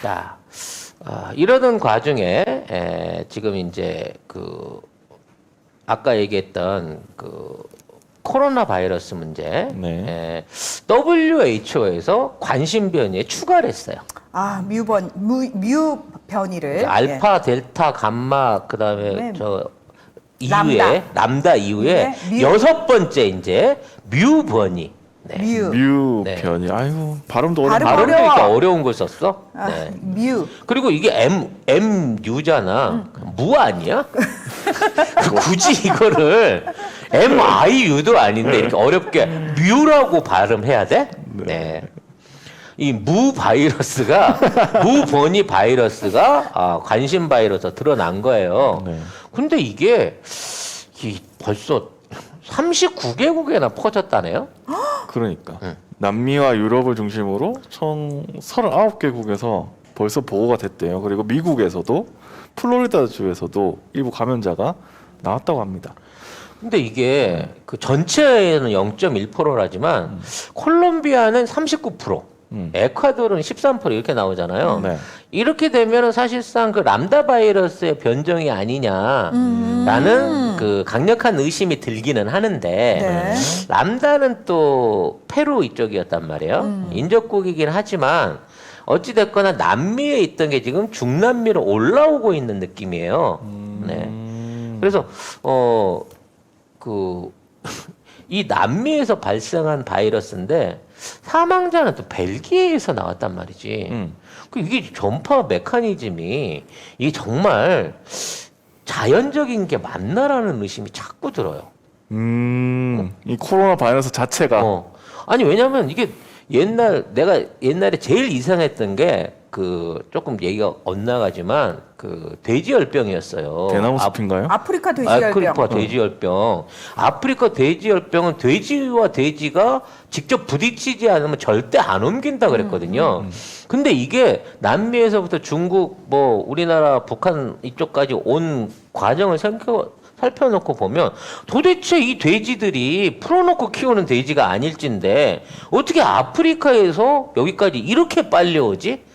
자, 이러던 과정에 지금 이제 아까 얘기했던 코로나 바이러스 문제, 네. WHO에서 관심 변이에 추가를 했어요. 아, 뮤 변이를. 알파, 델타, 감마, 그다음에 네. 이후에 람다 이후에 뮤. 여섯 번째 이제 뮤 변이. 네. 뮤. 네. 변이. 아유, 발음도 어려워. 발음 발음도 어려워. 이렇게 어려운 걸 썼어? 아, 네. 뮤. 그리고 이게 MU잖아. 무 아니야? 굳이 이거를 MIU도 아닌데 이렇게 어렵게 뮤라고 발음해야 돼? 네. 이 무 바이러스가 무 번이 바이러스가 관심 바이러스 드러난 거예요. 네. 근데 이게 벌써 39개국에나 퍼졌다네요. 그러니까 남미와 유럽을 중심으로 총 39개국에서 벌써 보고가 됐대요. 그리고 미국에서도 플로리다 주에서도 일부 감염자가 나왔다고 합니다. 근데 이게 그 전체에는 0.1%라지만 콜롬비아는 39%, 에콰도르는 13% 이렇게 나오잖아요. 네. 이렇게 되면은 사실상 그 람다 바이러스의 변종이 아니냐라는 그 강력한 의심이 들기는 하는데 네. 람다는 또 페루 이쪽이었단 말이에요. 인접국이긴 하지만 어찌 됐거나 남미에 있던 게 지금 중남미로 올라오고 있는 느낌이에요. 네. 그래서 이 남미에서 발생한 바이러스인데 사망자는 또 벨기에에서 나왔단 말이지. 이게 전파 메커니즘이 이게 정말 자연적인 게 맞나라는 의심이 자꾸 들어요. 이 코로나 바이러스 자체가 아니 왜냐면 이게 내가 옛날에 제일 이상했던 게 조금 얘기가 엇나가지만 돼지열병이었어요. 대나무 숲인가요? 아프리카 돼지열병. 아프리카 돼지열병. 아프리카 돼지열병은 돼지와 돼지가 직접 부딪히지 않으면 절대 안 옮긴다 그랬거든요. 근데 이게 남미에서부터 중국, 우리나라, 북한 이쪽까지 온 과정을 살펴놓고 보면 도대체 이 돼지들이 풀어놓고 키우는 돼지가 아닐진데 어떻게 아프리카에서 여기까지 이렇게 빨리 오지?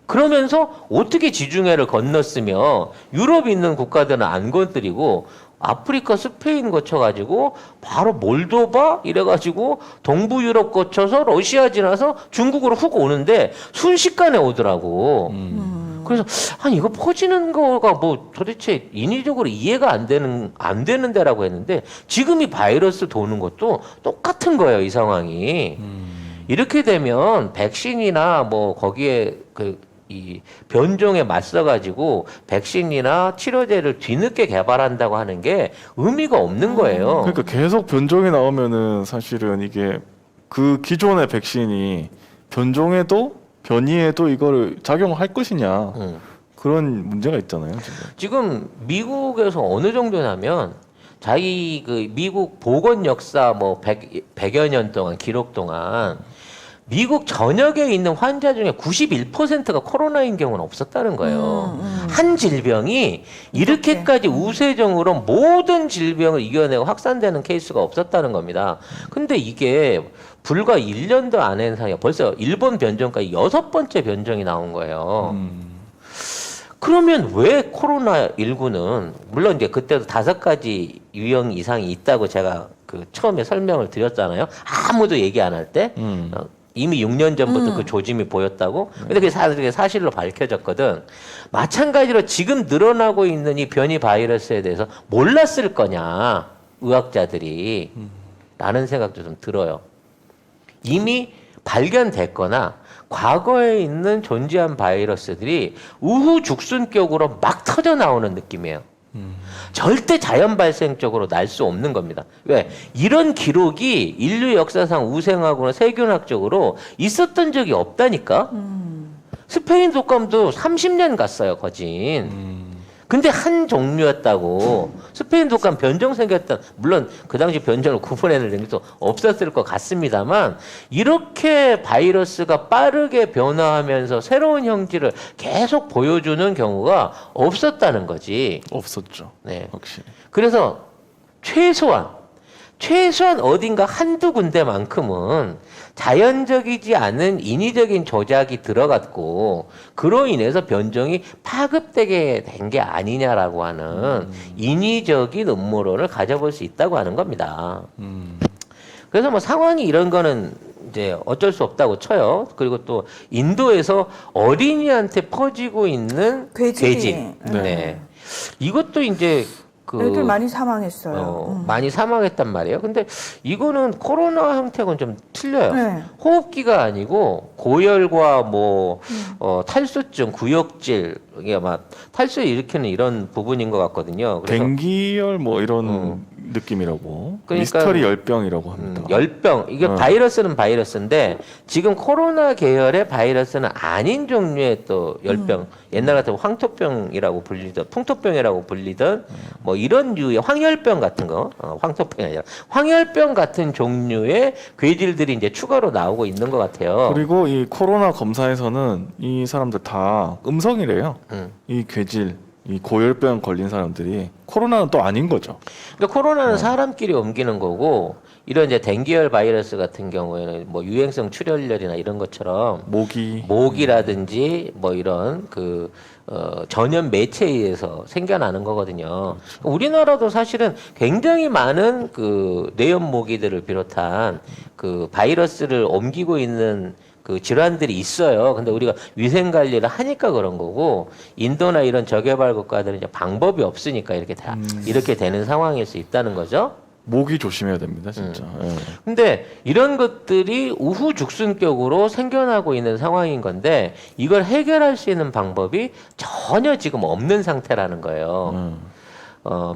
그러면서 어떻게 지중해를 건넜으며 유럽에 있는 국가들은 안 건드리고 아프리카 스페인 거쳐가지고 바로 몰도바 이래가지고 동부 유럽 거쳐서 러시아 지나서 중국으로 훅 오는데 순식간에 오더라고. 그래서 아니 이거 퍼지는 거가 도대체 인위적으로 이해가 안 되는데라고 했는데 지금 이 바이러스 도는 것도 똑같은 거예요, 이 상황이. 이렇게 되면 백신이나 거기에 이 변종에 맞서가지고 백신이나 치료제를 뒤늦게 개발한다고 하는 게 의미가 없는 거예요. 그러니까 계속 변종이 나오면은 사실은 이게 그 기존의 백신이 변이에도 이거를 작용할 것이냐 그런 문제가 있잖아요. 지금 미국에서 어느 정도냐면 자기 미국 보건 역사 100여 년 동안 기록 동안 미국 전역에 있는 환자 중에 91%가 코로나인 경우는 없었다는 거예요. 한 질병이 이렇게까지 우세종으로 모든 질병을 이겨내고 확산되는 케이스가 없었다는 겁니다. 근데 이게 불과 1년도 안 한 사이에 벌써 일본 변종까지 6번째 변종이 나온 거예요. 그러면 왜 코로나19는 물론 이제 그때도 5가지 유형 이상이 있다고 제가 처음에 설명을 드렸잖아요. 아무도 얘기 안 할 때. 이미 6년 전부터 그 조짐이 보였다고. 근데 그게 사실로 밝혀졌거든. 마찬가지로 지금 늘어나고 있는 이 변이 바이러스에 대해서 몰랐을 거냐, 의학자들이. 라는 생각도 좀 들어요. 이미 발견됐거나 과거에 있는 존재한 바이러스들이 우후죽순격으로 막 터져 나오는 느낌이에요. 절대 자연 발생적으로 날 수 없는 겁니다. 왜? 이런 기록이 인류 역사상 우생하거나 세균학적으로 있었던 적이 없다니까? 스페인 독감도 30년 갔어요, 거진. 근데 한 종류였다고. 스페인 독감 변종 생겼다. 물론 그 당시 변종을 구분해낼 것도 없었을 것 같습니다만 이렇게 바이러스가 빠르게 변화하면서 새로운 형질을 계속 보여주는 경우가 없었다는 거지. 없었죠. 네. 확실히. 그래서 최소한 최소한 어딘가 한두 군데만큼은 자연적이지 않은 인위적인 조작이 들어갔고 그로 인해서 변종이 파급되게 된 게 아니냐라고 하는 인위적인 음모론을 가져볼 수 있다고 하는 겁니다. 그래서 뭐 상황이 이런 거는 이제 어쩔 수 없다고 쳐요. 그리고 또 인도에서 어린이한테 퍼지고 있는 괴질이. 괴질. 네. 이것도 이제 애들 많이 사망했어요. 많이 사망했단 말이에요. 근데 이거는 코로나 형태하고는 좀 틀려요. 네. 호흡기가 아니고 고열과 뭐 탈수증, 구역질, 이게 막 탈수 일으키는 이런 부분인 것 같거든요. 그래서 댕기열 뭐 이런 느낌이라고. 그러니까 미스터리 열병이라고 합니다. 열병 이게 바이러스는 바이러스인데 지금 코로나 계열의 바이러스는 아닌 종류의 또 열병 옛날 같으면 황토병이라고 불리던 풍토병이라고 불리던 뭐 이런 류의 황열병 같은 거 황토병이 아니라 황열병 같은 종류의 괴질들이 이제 추가로 나오고 있는 것 같아요. 그리고 이 코로나 검사에서는 이 사람들 다 음성이래요. 이 괴질, 이 고열병 걸린 사람들이 코로나는 또 아닌 거죠. 그러니까 코로나는 사람끼리 옮기는 거고 이런 이제 댕기열 바이러스 같은 경우에는 뭐 유행성 출혈열이나 이런 것처럼 모기라든지 뭐 이런 그 전염 매체에 의해서 생겨나는 거거든요. 우리나라도 사실은 굉장히 많은 그 뇌염 모기들을 비롯한 그 바이러스를 옮기고 있는 그 질환들이 있어요. 근데 우리가 위생 관리를 하니까 그런 거고 인도나 이런 저개발 국가들은 이제 방법이 없으니까 이렇게 되는 상황일 수 있다는 거죠. 모기 조심해야 됩니다, 진짜. 예. 근데 이런 것들이 우후죽순격으로 생겨나고 있는 상황인 건데 이걸 해결할 수 있는 방법이 전혀 지금 없는 상태라는 거예요.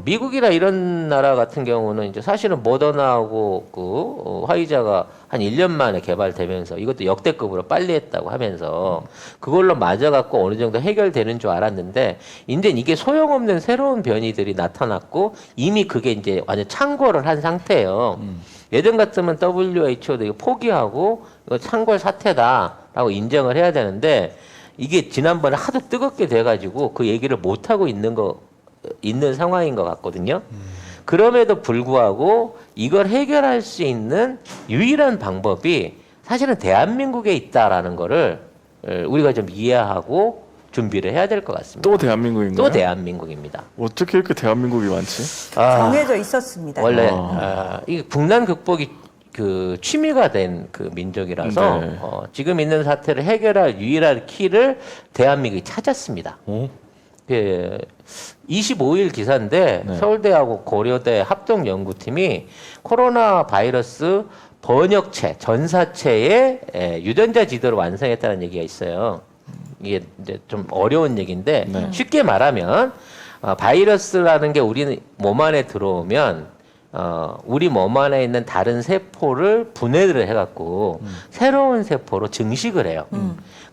미국이나 이런 나라 같은 경우는 이제 사실은 모더나하고 화이자가 한 1년 만에 개발되면서 이것도 역대급으로 빨리 했다고 하면서 그걸로 맞아갖고 어느 정도 해결되는 줄 알았는데 이제 이게 소용없는 새로운 변이들이 나타났고 이미 그게 이제 완전 창궐을 한 상태예요. 예전 같으면 WHO도 이거 포기하고 이거 창궐 사태다라고 인정을 해야 되는데 이게 지난번에 하도 뜨겁게 돼가지고 그 얘기를 못 하고 있는 상황인 것 같거든요. 그럼에도 불구하고 이걸 해결할 수 있는 유일한 방법이 사실은 대한민국에 있다라는 거를 우리가 좀 이해하고 준비를 해야 될 것 같습니다. 또 대한민국인가요? 또 대한민국입니다. 어떻게 이렇게 대한민국이 많지? 정해져 있었습니다. 원래 이게 국난 극복이 그 취미가 된 그 민족이라서 네. 지금 있는 사태를 해결할 유일한 키를 대한민국이 찾았습니다. 그 25일 기사인데 네. 서울대하고 고려대 합동연구팀이 코로나 바이러스 번역체, 전사체의 유전자 지도를 완성했다는 얘기가 있어요. 이게 이제 좀 어려운 얘기인데 네. 쉽게 말하면 바이러스라는 게 우리 몸 안에 들어오면 우리 몸 안에 있는 다른 세포를 분해를 해갖고 새로운 세포로 증식을 해요.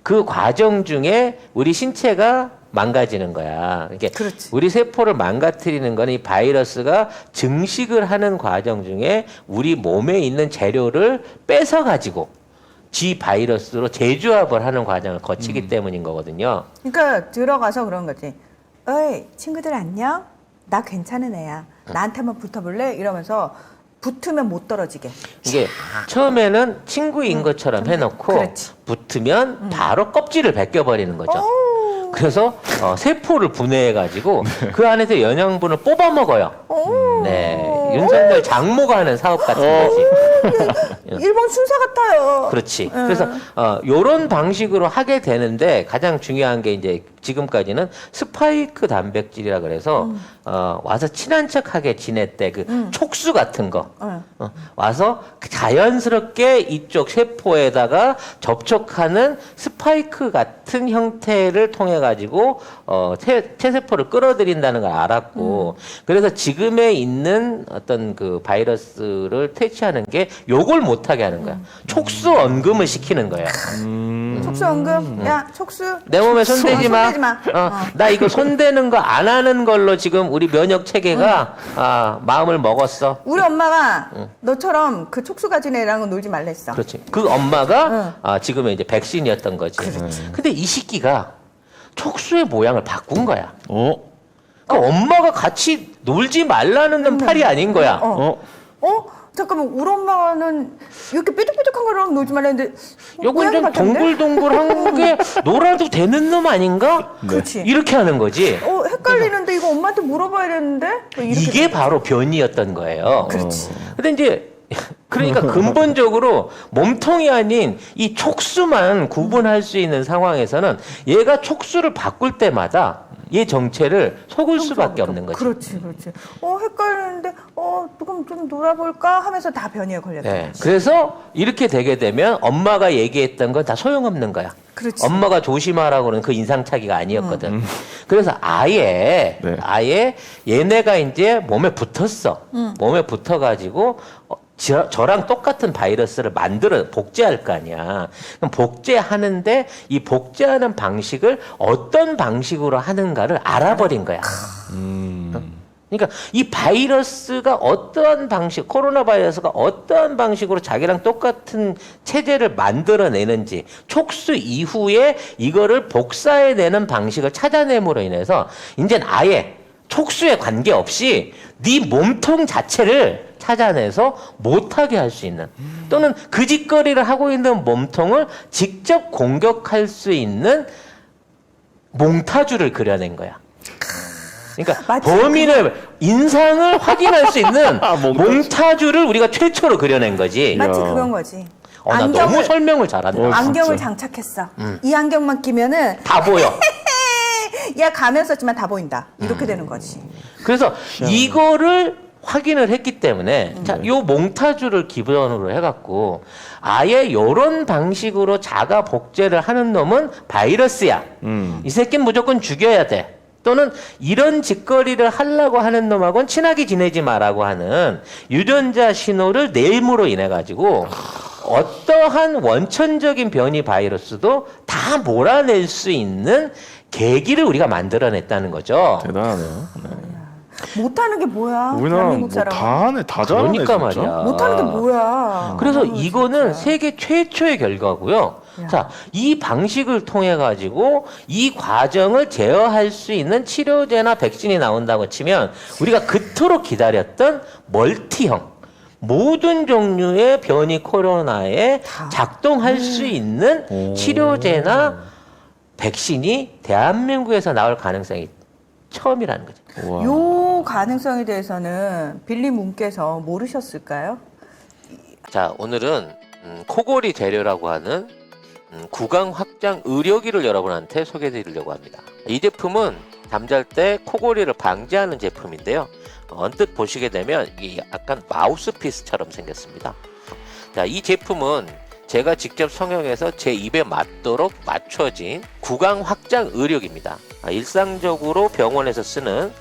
그 과정 중에 우리 신체가 망가지는 거야. 이게 그렇지. 우리 세포를 망가뜨리는 건 이 바이러스가 증식을 하는 과정 중에 우리 몸에 있는 재료를 뺏어 가지고 지 바이러스로 재조합을 하는 과정을 거치기 때문인 거거든요. 그러니까 들어가서 그런 거지. 어이, 친구들 안녕? 나 괜찮은 애야. 나한테 한번 붙어볼래? 이러면서 붙으면 못 떨어지게. 이게 처음에는 친구인 것처럼 해놓고 그렇지. 붙으면 바로 껍질을 벗겨버리는 거죠. 그래서 세포를 분해해가지고 그 안에서 영양분을 뽑아 먹어요. 네, 윤석열 장모가 하는 사업 같은 거지. 일본 순사 같아요. 그렇지. 그래서 요런 방식으로 하게 되는데 가장 중요한 게 이제 지금까지는 스파이크 단백질이라 그래서 와서 친한 척하게 지냈대 그 촉수 같은 거 와서 자연스럽게 이쪽 세포에다가 접촉하는 스파이크 같은 형태를 통해 가지고 체세포를 끌어들인다는 걸 알았고 그래서 지금에 있는 어떤 그 바이러스를 퇴치하는 게 요걸 못하게 하는 거야. 촉수 언금을 시키는 거야. 촉수 언금? 야, 촉수. 내 몸에 손대지 마. 손대지 마. 나 이거 손대는 거 안 하는 걸로 지금 우리 면역 체계가 마음을 먹었어. 우리 엄마가 너처럼 그 촉수 가진 애랑은 놀지 말랬어. 그렇지. 그 엄마가 지금은 이제 백신이었던 거지. 근데 이 시기가 촉수의 모양을 바꾼 거야. 그러니까 엄마가 같이 놀지 말라는 건 팔이 아닌 거야. 잠깐만 우리 엄마는 이렇게 삐뚤삐뚤한 거랑 놀지 말랬는데 요건 좀 동글동글한 게 놀아도 되는 놈 아닌가? 그렇지. 이렇게 하는 거지. 헷갈리는데 이거 엄마한테 물어봐야 되는데 뭐 이렇게 이게 되는 바로 변이였던 거예요. 그렇지. 근데 이제 그러니까 근본적으로 몸통이 아닌 이 촉수만 구분할 수 있는 상황에서는 얘가 촉수를 바꿀 때마다 얘 정체를 속을 수밖에 없는 거지. 그렇지. 헷갈리는데 조금 좀 놀아볼까 하면서 다 변이에 걸렸다. 네. 그래서 이렇게 되게 되면 엄마가 얘기했던 건 다 소용없는 거야. 그렇지. 엄마가 조심하라고 그러는 그 인상착의가 아니었거든. 그래서 아예 얘네가 이제 몸에 붙었어. 몸에 붙어가지고 저랑 똑같은 바이러스를 복제할 거 아니야. 그럼 복제하는데 이 복제하는 방식을 어떤 방식으로 하는가를 알아버린 거야. 그러니까 이 바이러스가 어떠한 방식, 코로나 바이러스가 어떠한 방식으로 자기랑 똑같은 체제를 만들어내는지 촉수 이후에 이거를 복사해내는 방식을 찾아냄으로 인해서 이제는 아예 촉수에 관계없이 네 몸통 자체를 찾아내서 못하게 할 수 있는 또는 그 짓거리를 하고 있는 몸통을 직접 공격할 수 있는 몽타주를 그려낸 거야. 그러니까 범인의 인상을 확인할 수 있는 몽타주를 우리가 최초로 그려낸 거지. 마치 그건 거지. 나 너무 설명을 잘한다. 안경을 장착했어. 이 안경만 끼면은 다 보여. 야 가면 썼지만 다 보인다. 이렇게 되는 거지. 그래서 이거를 확인을 했기 때문에 자, 요 몽타주를 기본으로 해갖고 아예 요런 방식으로 자가 복제를 하는 놈은 바이러스야. 이 새끼는 무조건 죽여야 돼. 또는 이런 짓거리를 하려고 하는 놈하고는 친하게 지내지 마라고 하는 유전자 신호를 내임으로 인해 가지고 어떠한 원천적인 변이 바이러스도 다 몰아낼 수 있는 계기를 우리가 만들어냈다는 거죠. 대단하네요. 네. 못하는 게 뭐야? 우리나라 대한민국 사람. 다 하네, 다 잘하네. 그러니까 진짜. 말이야. 못하는 게 뭐야? 그래서 아유, 이거는 진짜. 세계 최초의 결과고요. 야. 자, 이 방식을 통해 가지고 이 과정을 제어할 수 있는 치료제나 백신이 나온다고 치면 우리가 그토록 기다렸던 멀티형 모든 종류의 변이 코로나에 작동할 수 있는 치료제나 백신이 대한민국에서 나올 가능성이 처음이라는 거죠. 우와. 요 가능성에 대해서는 빌리 문께서 모르셨을까요? 자, 오늘은 코골이 재료라고 하는 구강 확장 의료기를 여러분한테 소개해 드리려고 합니다. 이 제품은 잠잘 때 코골이를 방지하는 제품인데요. 언뜻 보시게 되면 이 약간 마우스피스처럼 생겼습니다. 자, 이 제품은 제가 직접 성형해서 제 입에 맞도록 맞춰진 구강 확장 의료기입니다. 일상적으로 병원에서 쓰는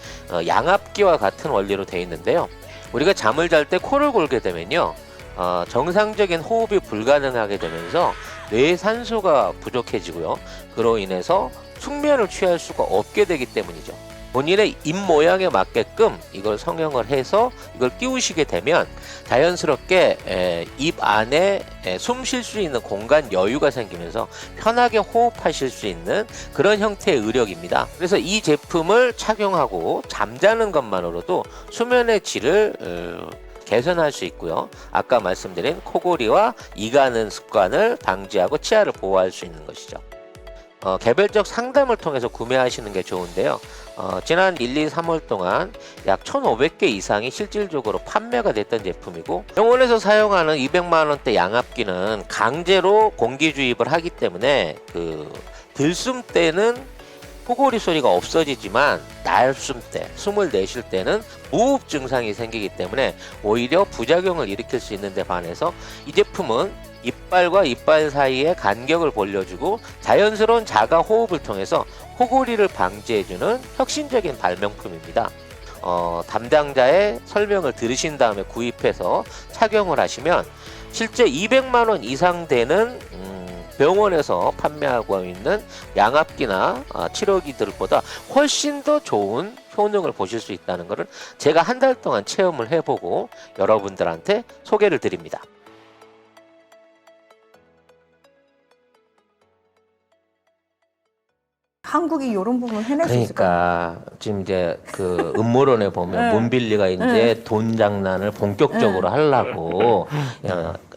양압기와 같은 원리로 되어 있는데요. 우리가 잠을 잘 때 코를 골게 되면요. 정상적인 호흡이 불가능하게 되면서 뇌의 산소가 부족해지고요. 그로 인해서 숙면을 취할 수가 없게 되기 때문이죠. 본인의 입 모양에 맞게끔 이걸 성형을 해서 이걸 끼우시게 되면 자연스럽게 입 안에 숨 쉴 수 있는 공간 여유가 생기면서 편하게 호흡하실 수 있는 그런 형태의 의력입니다. 그래서 이 제품을 착용하고 잠자는 것만으로도 수면의 질을 개선할 수 있고요. 아까 말씀드린 코골이와 이가는 습관을 방지하고 치아를 보호할 수 있는 것이죠. 개별적 상담을 통해서 구매하시는 게 좋은데요. 지난 1, 2, 3월 동안 약 1,500개 이상이 실질적으로 판매가 됐던 제품이고 병원에서 사용하는 200만 원대 양압기는 강제로 공기 주입을 하기 때문에 들숨 때는 코골이 소리가 없어지지만 날숨 때, 숨을 내쉴 때는 무호흡 증상이 생기기 때문에 오히려 부작용을 일으킬 수 있는 데 반해서 이 제품은 이빨과 이빨 사이에 간격을 벌려주고 자연스러운 자가 호흡을 통해서 코골이를 방지해주는 혁신적인 발명품입니다. 담당자의 설명을 들으신 다음에 구입해서 착용을 하시면 실제 200만 원 이상 되는 병원에서 판매하고 있는 양압기나 치료기들보다 훨씬 더 좋은 효능을 보실 수 있다는 것을 제가 한 달 동안 체험을 해보고 여러분들한테 소개를 드립니다. 한국이 이런 부분 해낼 수 있을까? 그러니까 지금 이제 그 음모론에 보면 네. 문빌리가 이제 돈 장난을 본격적으로 하려고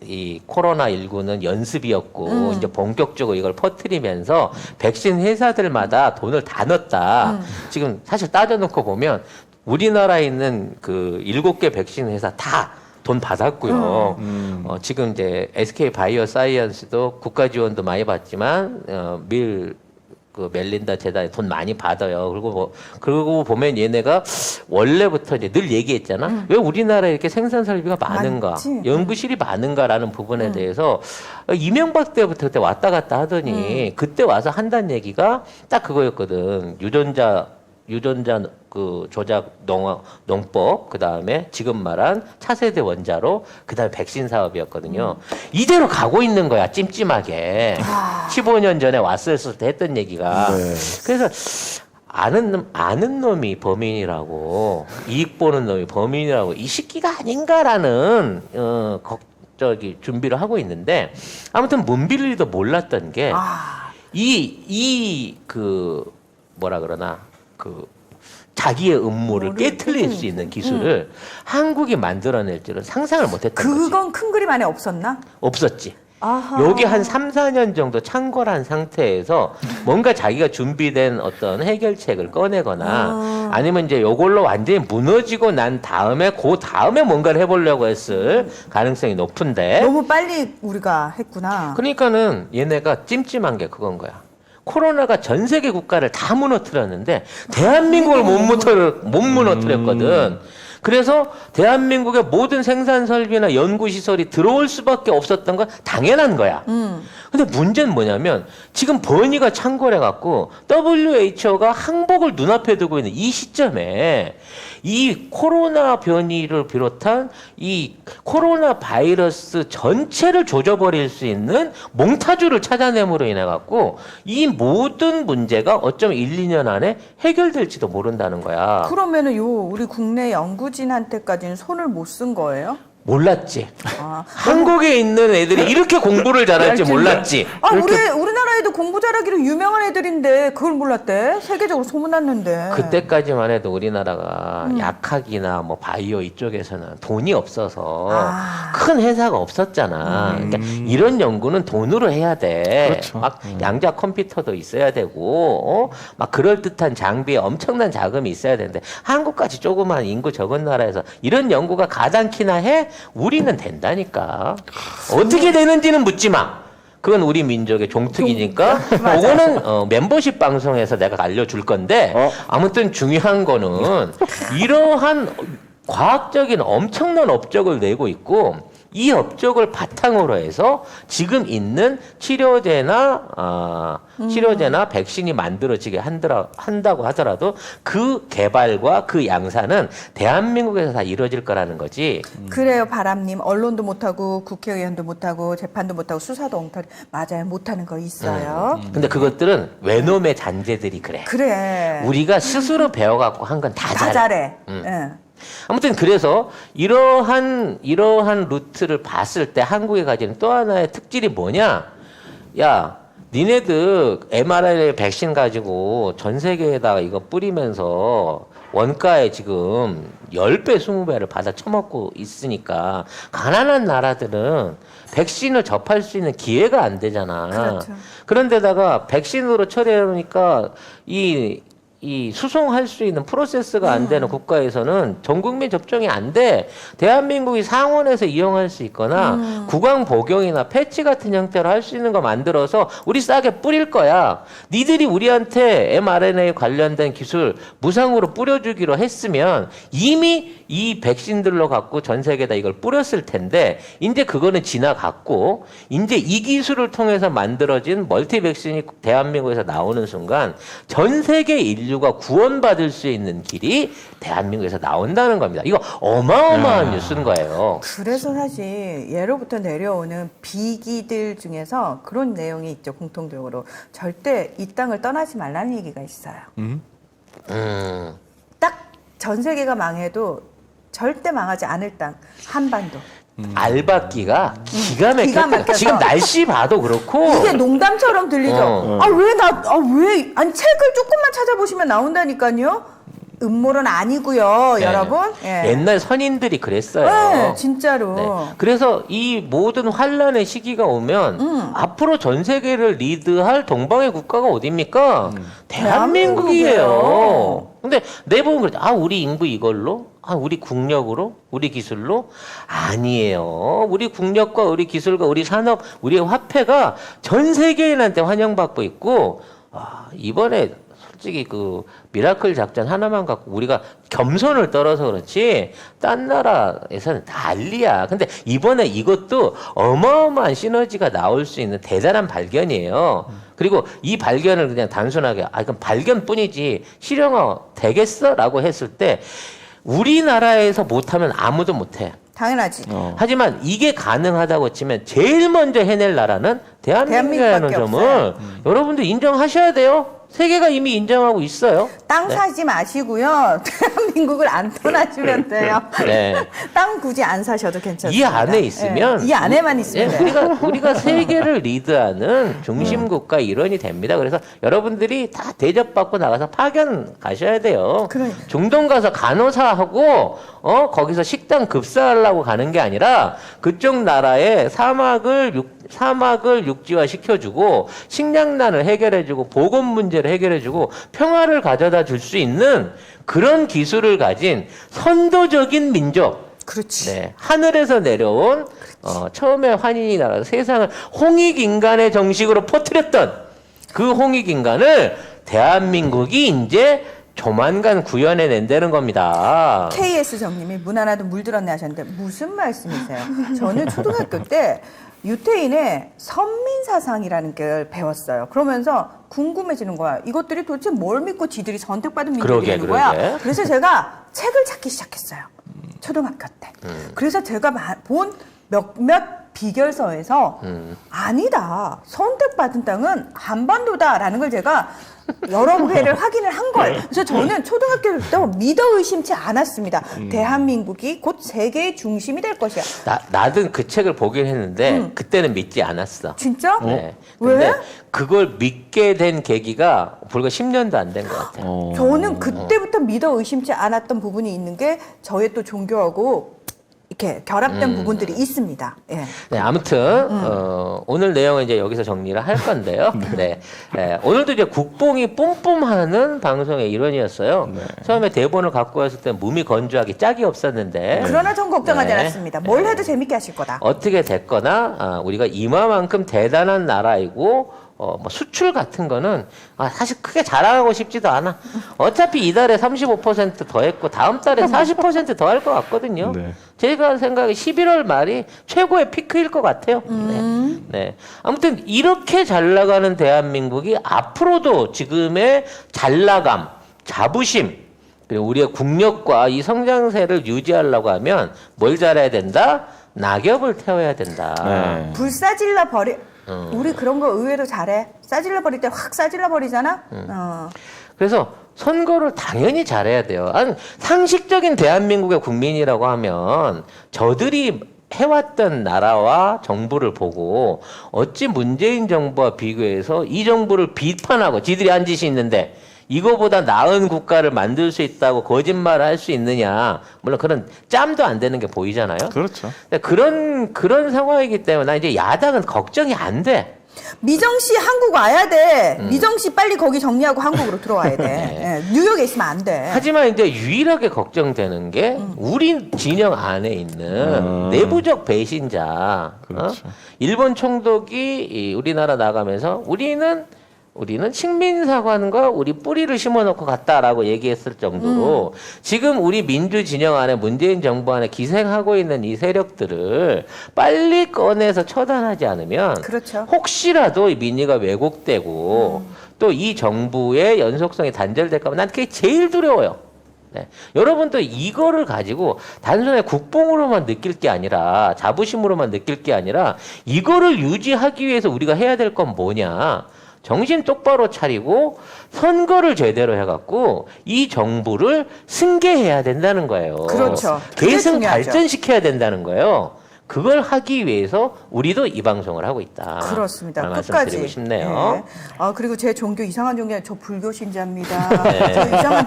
이 코로나 19는 연습이었고 이제 본격적으로 이걸 퍼뜨리면서 백신 회사들마다 돈을 다 넣었다. 지금 사실 따져놓고 보면 우리나라에 있는 그 7개 백신 회사 다 돈 받았고요. 지금 이제 SK 바이오 사이언스도 국가 지원도 많이 받지만 그 멜린다 재단에 돈 많이 받아요. 그리고 보면 얘네가 원래부터 이제 늘 얘기했잖아. 왜 우리나라에 이렇게 생산 설비가 많은가, 많지. 연구실이 많은가라는 부분에 대해서 이명박 때부터 그때 왔다 갔다 하더니 그때 와서 한다는 얘기가 딱 그거였거든. 유전자 그 조작 농법, 그 다음에 지금 말한 차세대 원자로, 그 다음에 백신 사업이었거든요. 이대로 가고 있는 거야, 찜찜하게. 15년 전에 왔을 때 했던 얘기가. 네. 그래서 아는 놈이 범인이라고, 이익 보는 놈이 범인이라고, 이 새끼가 아닌가라는, 준비를 하고 있는데, 아무튼 문빌리도 몰랐던 게, 뭐라 그러나, 자기의 음모를 깨트릴 수 있는 기술을 한국이 만들어낼 줄은 상상을 못했던 거지. 그건 큰 그림 안에 없었나? 없었지. 아하. 여기 한 3, 4년 정도 창궐한 상태에서 뭔가 자기가 준비된 어떤 해결책을 꺼내거나 아니면 이제 요걸로 완전히 무너지고 난 다음에 그 다음에 뭔가를 해보려고 했을 가능성이 높은데, 너무 빨리 우리가 했구나. 그러니까는 얘네가 찜찜한 게 그건 거야. 코로나가 전 세계 국가를 다 무너뜨렸는데 대한민국을 못 무너뜨렸거든. 그래서 대한민국의 모든 생산 설비나 연구 시설이 들어올 수밖에 없었던 건 당연한 거야. 근데 문제는 뭐냐면 지금 번이가 창궐해 갖고 WHO가 항복을 눈앞에 두고 있는 이 시점에 이 코로나 변이를 비롯한 이 코로나 바이러스 전체를 조져버릴 수 있는 몽타주를 찾아냄으로 인해 갖고 이 모든 문제가 어쩌면 1, 2년 안에 해결될지도 모른다는 거야. 그러면은 우리 국내 연구진한테까지는 손을 못 쓴 거예요? 몰랐지. 아. 한국에 있는 애들이 이렇게 공부를 잘할지 몰랐지. 우리나라에도 공부 잘하기로 유명한 애들인데 그걸 몰랐대? 세계적으로 소문났는데. 그때까지만 해도 우리나라가 약학이나 뭐 바이오 이쪽에서는 돈이 없어서 큰 회사가 없었잖아. 그러니까 이런 연구는 돈으로 해야 돼. 그렇죠. 막 양자 컴퓨터도 있어야 되고, 막 그럴듯한 장비에 엄청난 자금이 있어야 되는데 한국까지 조그만 인구 적은 나라에서 이런 연구가 가당키나 해? 우리는 된다니까. 어떻게 되는지는 묻지 마. 그건 우리 민족의 종특이니까 그거는 멤버십 방송에서 내가 알려줄 건데 아무튼 중요한 거는 이러한 과학적인 엄청난 업적을 내고 있고 이 업적을 바탕으로 해서 지금 있는 치료제나 백신이 만들어지게 한다고 하더라도 그 개발과 그 양산은 대한민국에서 다 이루어질 거라는 거지. 그래요, 바람님. 언론도 못하고 국회의원도 못하고 재판도 못하고 수사도 엉터리. 맞아요, 못하는 거 있어요. 근데 그것들은 외놈의 잔재들이 그래. 그래. 우리가 스스로 배워갖고 한 건 다 다 잘해. 잘해. 예. 아무튼 그래서 이러한 루트를 봤을 때 한국이 가지는 또 하나의 특질이 뭐냐? 야, 니네들 mRNA 백신 가지고 전 세계에다가 이거 뿌리면서 원가에 지금 10배, 20배를 받아 처먹고 있으니까 가난한 나라들은 백신을 접할 수 있는 기회가 안 되잖아. 그렇죠. 그런데다가 백신으로 처리해놓으니까 이 수송할 수 있는 프로세스가 안 되는 국가에서는 전 국민 접종이 안 돼. 대한민국이 상원에서 이용할 수 있거나 구강 복용이나 패치 같은 형태로 할 수 있는 거 만들어서 우리 싸게 뿌릴 거야. 니들이 우리한테 mRNA 관련된 기술 무상으로 뿌려주기로 했으면 이미 이 백신들로 갖고 전 세계에다 이걸 뿌렸을 텐데 이제 그거는 지나갔고 이제 이 기술을 통해서 만들어진 멀티 백신이 대한민국에서 나오는 순간 전 세계 인류가 구원받을 수 있는 길이 대한민국에서 나온다는 겁니다. 이거 어마어마한 뉴스인 거예요. 그래서 사실 예로부터 내려오는 비기들 중에서 그런 내용이 있죠. 공통적으로. 절대 이 땅을 떠나지 말라는 얘기가 있어요. 딱 전 세계가 망해도 절대 망하지 않을 땅, 한반도. 알박기가 기가 기가 막혀. 막혀서. 지금 날씨 봐도 그렇고. 이게 농담처럼 들리죠. 아니 책을 조금만 찾아보시면 나온다니까요. 음모론 아니고요, 네. 여러분. 예. 옛날 선인들이 그랬어요. 네, 진짜로. 네. 그래서 이 모든 환란의 시기가 오면 앞으로 전 세계를 리드할 동방의 국가가 어디입니까? 대한민국이에요. 근데 내보면 그러죠. 아, 우리 인구 이걸로? 아, 우리 국력으로? 우리 기술로? 아니에요. 우리 국력과 우리 기술과 우리 산업, 우리의 화폐가 전 세계인한테 환영받고 있고, 이번에 솔직히 그 미라클 작전 하나만 갖고 우리가 겸손을 떨어서 그렇지 딴 나라에서는 난리야. 근데 이번에 이것도 어마어마한 시너지가 나올 수 있는 대단한 발견이에요. 그리고 이 발견을 그냥 단순하게 그럼 발견뿐이지 실용화 되겠어? 라고 했을 때 우리나라에서 못하면 아무도 못해. 당연하지. 하지만 이게 가능하다고 치면 제일 먼저 해낼 나라는 대한민국이라는 대한민국밖에 점을 여러분들 인정하셔야 돼요. 세계가 이미 인정하고 있어요. 땅 네. 사지 마시고요. 대한민국을 안 떠나시면 돼요. 네. 땅 굳이 안 사셔도 괜찮습니다. 이 안에 있으면 예, 이 안에만 있으면 예, 돼요. 우리가 세계를 리드하는 중심 국가 일원이 됩니다. 그래서 여러분들이 다 대접받고 나가서 파견 가셔야 돼요. 그러니까. 중동 가서 간호사하고 거기서 식당 급사하려고 가는 게 아니라 그쪽 나라에 사막을 육지화 시켜주고 식량난을 해결해주고 보건 문제를 해결해주고 평화를 가져다 줄 수 있는 그런 기술을 가진 선도적인 민족. 그렇지. 네, 하늘에서 내려온 처음에 환인이 나라서 세상을 홍익인간의 정식으로 퍼뜨렸던 그 홍익인간을 대한민국이 이제 조만간 구현해낸다는 겁니다. KS 정님이 문 하나도 물들었네 하셨는데 무슨 말씀이세요? 저는 초등학교 때 유태인의 선민사상이라는 걸 배웠어요. 그러면서 궁금해지는 거야. 이것들이 도대체 뭘 믿고 지들이 선택받은 민족이 되는 거야. 그래서 제가 책을 찾기 시작했어요. 초등학교 때. 그래서 제가 본 몇몇 비결서에서 아니다. 선택받은 땅은 한반도다라는 걸 제가 여러 회를 확인을 한 거예요. 그래서 저는 초등학교 때부터 믿어 의심치 않았습니다. 대한민국이 곧 세계의 중심이 될 것이야. 나도 그 책을 보긴 했는데 그때는 믿지 않았어. 진짜? 네. 왜? 근데 그걸 믿게 된 계기가 불과 10년도 안 된 것 같아요. 저는 그때부터 믿어 의심치 않았던 부분이 있는 게 저의 또 종교하고 이렇게 결합된 부분들이 있습니다. 예. 네, 아무튼 오늘 내용은 이제 여기서 정리를 할 건데요. 네. 오늘도 이제 국뽕이 뿜뿜하는 방송의 일원이었어요. 네. 처음에 대본을 갖고 왔을 때 몸이 건조하기 짝이 없었는데 그러나 전 걱정하지 네. 않았습니다. 뭘 해도 재밌게 하실 거다. 어떻게 됐거나 우리가 이마만큼 대단한 나라이고 뭐 수출 같은 거는 사실 크게 자랑하고 싶지도 않아. 어차피 이달에 35% 더 했고 다음 달에 40% 더 할 것 같거든요. 네. 제가 생각에 11월 말이 최고의 피크일 것 같아요. 네. 아무튼 이렇게 잘 나가는 대한민국이 앞으로도 지금의 잘 나감, 자부심, 그리고 우리의 국력과 이 성장세를 유지하려고 하면 뭘 잘해야 된다? 낙엽을 태워야 된다. 네. 불 싸질러 버리. 우리 그런 거 의외로 잘해. 싸질러 버릴 때 확 싸질러 버리잖아. 그래서 선거를 당연히 잘해야 돼요. 아니, 상식적인 대한민국의 국민이라고 하면 저들이 해왔던 나라와 정부를 보고 어찌 문재인 정부와 비교해서 이 정부를 비판하고 지들이 한 짓이 있는데 이거보다 나은 국가를 만들 수 있다고 거짓말을 할 수 있느냐. 물론 그런 짬도 안 되는 게 보이잖아요. 그렇죠. 근데 그런 상황이기 때문에 나 이제 야당은 걱정이 안 돼. 미정 씨 한국 와야 돼. 미정 씨 빨리 거기 정리하고 한국으로 들어와야 돼. 네. 예, 뉴욕에 있으면 안 돼. 하지만 이제 유일하게 걱정되는 게 우리 진영 안에 있는 내부적 배신자. 그렇죠. 일본 총독이 이 우리나라 나가면서 우리는 식민사관과 우리 뿌리를 심어놓고 갔다라고 얘기했을 정도로 지금 우리 민주 진영 안에 문재인 정부 안에 기생하고 있는 이 세력들을 빨리 꺼내서 처단하지 않으면 그렇죠. 혹시라도 이 민의가 왜곡되고 또 이 정부의 연속성이 단절될까 봐 난 그게 제일 두려워요. 네. 여러분도 이거를 가지고 단순히 국뽕으로만 느낄 게 아니라 자부심으로만 느낄 게 아니라 이거를 유지하기 위해서 우리가 해야 될 건 뭐냐. 정신 똑바로 차리고 선거를 제대로 해갖고 이 정부를 승계해야 된다는 거예요. 그렇죠. 그게 계승 중요하죠. 발전시켜야 된다는 거예요. 그걸 하기 위해서 우리도 이 방송을 하고 있다. 그렇습니다. 말씀드리고 끝까지. 싶네요. 네. 아 그리고 제 종교 이상한 종교 저 불교 신자입니다. 네. 저 이상한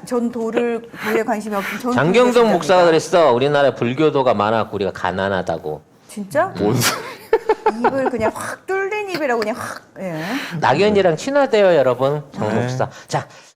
전 도에 관심이 없고 전 장경동 불교 목사가 신자입니다. 그랬어. 우리나라에 불교도가 많았고 우리가 가난하다고. 진짜? 뭔 소리? 입을 그냥 확 뚫린 입이라고 그냥 확. 예. 낙연이랑 친하대요, 여러분. 정 목사. 자.